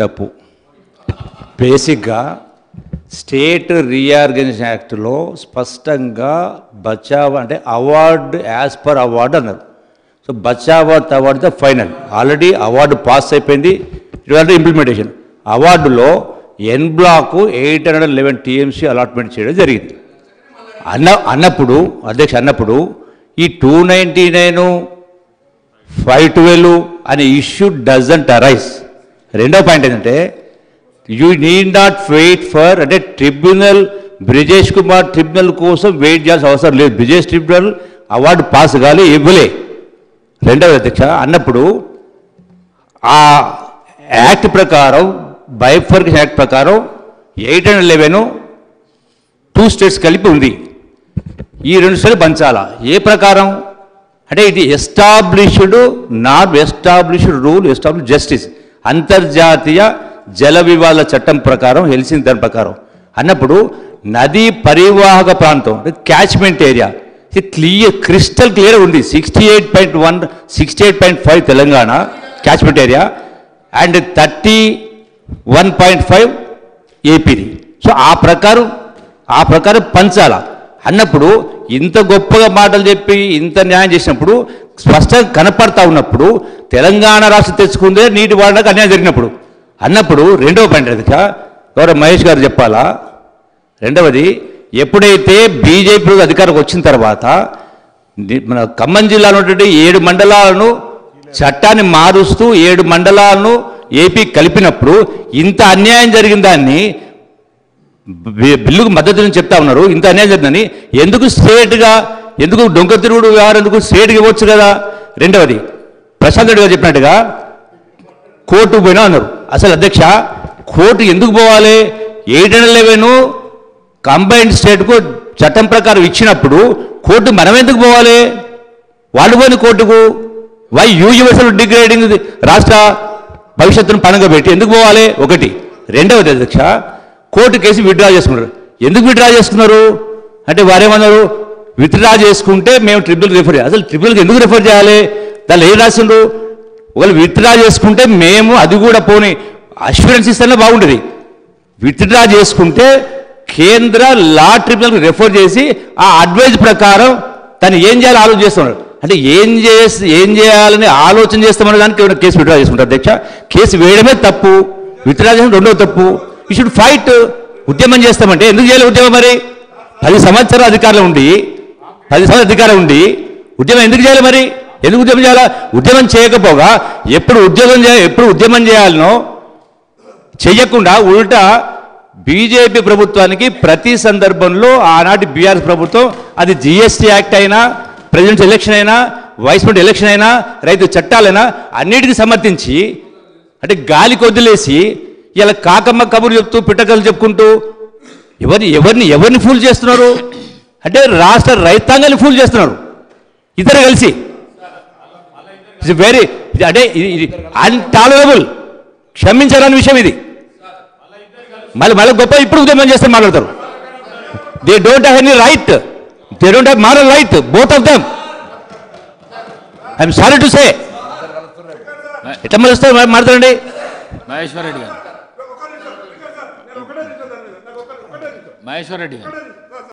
తప్పు. బేసిక్గా state reorganisation యాక్ట్లో స్పష్టంగా బచావ్ అంటే అవార్డు యాజ్ పర్ అవార్డు అన్నారు. So Bachawat award the final. Already award pass అయిపోయింది. It implementation. అవార్డులో ఎన్ బ్లాక్ 811 టీఎంసీ అలాట్మెంట్ చేయడం జరిగింది. అన్నప్పుడు అధ్యక్ష అన్నప్పుడు ఈ 299 512 అనే ఇష్యూ డజంట్ అరైజ్. రెండో పాయింట్ ఏంటంటే you need not wait for అంటే ట్రిబ్యునల్ బ్రిజేష్ కుమార్ ట్రిబ్యునల్ కోసం వెయిట్ చేయాల్సిన అవసరం లేదు. బ్రిజేష్ ట్రిబ్యునల్ అవార్డు పాస్ కాలే ఇవ్వలే. రెండవ అధ్యక్ష అన్నప్పుడు ఆ యాక్ట్ ప్రకారం బైఫర్కేషన్ యాక్ట్ ప్రకారం 811 2 స్టేట్స్ కలిపి ఉంది. ఈ 2 స్టేట్లు పంచాలా. ఏ ప్రకారం అంటే ఇది established not established rule establish justice అంతర్జాతీయ జల వివాద చట్టం ప్రకారం హెల్సింకి దాని ప్రకారం అన్నప్పుడు నదీ పరివాహక ప్రాంతం catchment area clear crystal clear ఉంది. 68.1 68.5 తెలంగాణ క్యాచ్మెంట్ ఏరియా అండ్ 31.5 ఏపీది. సో ఆ ప్రకారం పంచాల అన్నప్పుడు ఇంత గొప్పగా మాటలు చెప్పి ఇంత న్యాయం చేసినప్పుడు స్పష్టంగా కనపడతా ఉన్నప్పుడు తెలంగాణ రాష్ట్రం తెచ్చుకుందే నీటి వాడడానికి అన్యాయం జరిగినప్పుడు అన్నప్పుడు రెండవ పాయింట్ అది గౌరవ మహేష్ గారు చెప్పాలా. రెండవది ఎప్పుడైతే బీజేపీ అధికారంకి వచ్చిన తర్వాత మన ఖమ్మం జిల్లాలో ఉన్నటువంటి 7 మండలాలను చట్టాన్ని మారుస్తూ 7 మండలాలను ఏపీ కలిపినప్పుడు ఇంత అన్యాయం జరిగిన దాన్ని బిల్లుకు మద్దతుని చెప్తా ఉన్నారు. ఇంత అన్యాయం జరిగిందని ఎందుకు స్టేట్గా ఎందుకు డొంక తిరుగుడు వ్యవహారం ఎందుకు స్టేట్కి ఇవ్వచ్చు కదా. రెండవది ప్రశాంత్ రెడ్డి గారు చెప్పినట్టుగా కోర్టుకు పోయినా అన్నారు. అసలు అధ్యక్ష కోర్టు ఎందుకు పోవాలి? 811 కంబైన్డ్ స్టేట్కు చట్టం ప్రకారం ఇచ్చినప్పుడు కోర్టు మనం ఎందుకు పోవాలి? వాళ్ళు పోయిన కోర్టుకు వై యూనివర్సల్ డిగ్రేడింగ్ రాష్ట్ర భవిష్యత్తును పనంగా పెట్టి ఎందుకు పోవాలి? ఒకటి. రెండవది అధ్యక్ష కోర్టు కేసు విత్డ్రా చేసుకున్నారు. ఎందుకు విత్డ్రా చేసుకున్నారు అంటే వారేమన్నారు విత్డ్రా చేసుకుంటే మేము ట్రిబ్యునల్కి రిఫర్ చేయాలి. అసలు ట్రిబ్యునల్కి ఎందుకు రిఫర్ చేయాలి? దానిలో ఏం రాసిండ్రు? ఒకవేళ విత్డ్రా చేసుకుంటే మేము అది కూడా పోనీ అష్యూరెన్స్ ఇస్తేనే బాగుంటుంది. విత్డ్రా చేసుకుంటే కేంద్ర లా ట్రిబ్యునల్కి రెఫర్ చేసి ఆ అడ్వైజ్ ప్రకారం తను ఏం చేయాలో ఆలోచన చేస్తున్నారు. అంటే ఏం చేయాలని ఆలోచన చేస్తామనే దానికి ఏమైనా కేసు విత్డ్రా చేసుకుంటారు అధ్యక్ష. కేసు వేయడమే తప్పు, విత్డ్రా చేయడం రెండో తప్పు. You should fight. ఉద్యమం చేస్తామంటే ఎందుకు చేయాలి ఉద్యమం? మరి 10 సంవత్సరాలు అధికారం ఉండి ఉద్యమం ఎందుకు చేయాలి? మరి ఎందుకు ఉద్యమం చేయాలా? ఉద్యమం చేయకపోగా ఎప్పుడు ఉద్యమం చేయాలనో చెయ్యకుండా ఉల్టా బీజేపీ ప్రభుత్వానికి ప్రతి సందర్భంలో ఆనాటి బీఆర్ఎస్ ప్రభుత్వం అది జిఎస్టీ యాక్ట్ అయినా ప్రెసిడెంట్స్ ఎలక్షన్ అయినా వైస్ ప్రెసిడెంట్ ఎలక్షన్ అయినా రైతు చట్టాలైనా అన్నిటికీ సమర్థించి అంటే గాలికి వదిలేసి ఇలా కాకమ్మ కబుర్లు చెప్తూ పిట్టకలు చెప్పుకుంటూ ఎవరిని ఫూల్ చేస్తున్నారు అంటే రాష్ట్ర రైతాంగాన్ని ఫూల్ చేస్తున్నారు ఇద్దరు కలిసి. ఇట్స్ వెరీ అంటే అన్టాలరబుల్, క్షమించాలని విషయం ఇది. మళ్ళీ గొప్ప ఇప్పుడు ఉద్యమం చేస్తే మాట్లాడతారు. They don't have any right, they don't have moral right, both of them. I'm sorry to say. ఎట్లా మలుస్తారు మాట్లాడండి మహేశ్వర్ రెడ్డి గారు.